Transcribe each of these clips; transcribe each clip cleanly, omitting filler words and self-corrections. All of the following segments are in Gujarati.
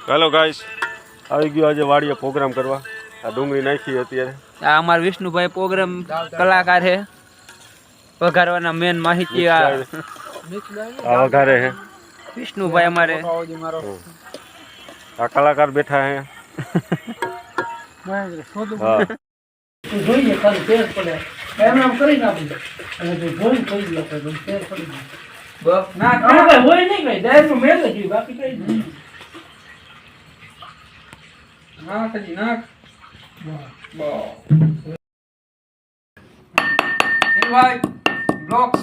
हेलो गाइस આવી ગયો આજે વાડીએ પ્રોગ્રામ કરવા આ ડુંગળી નાખી અત્યારે આ અમાર વિષ્ણુભાઈ પ્રોગ્રામ કલાકાર છે વઘારવાના મેન માહિતી આ વઘારે છે વિષ્ણુભાઈ અમારે આ કલાકાર બેઠા હે હા જોઈએ ખાલી ફેર પડે એમ આમ કરી નાખું અને જો જોઈ થઈ ગયો તો ફેર પડી ના ના હોય નહીં કઈ ડાયરેક્ટ મેલ જ બાકી કઈ નહીં હા કજી નાખ ભાઈ બ્લોક્સ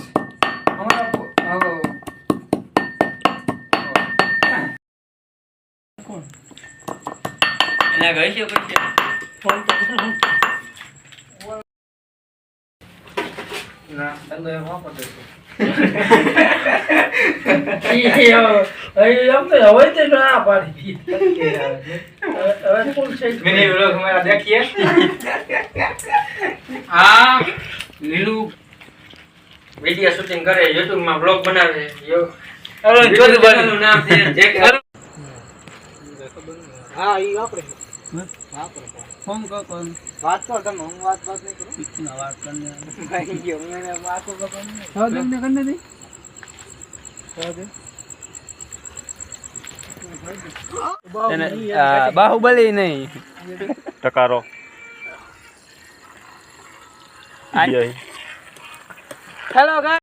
એના ગઈ છે પછી ફોન તો ના તને વાપર દે देखिए हाँ नीलू वीडियो शूटिंग करे यूट्यूब में ब्लॉग बनावे यो नाम से जेक हाँ ये वापरे फोन को कौन बात कर तुम हम बात नहीं करो कितना बात करने भाई ये मैंने बात को करने सौ दिन में करने दी सौ दिन बाहुबली नहीं ટકારો हेलो गाइस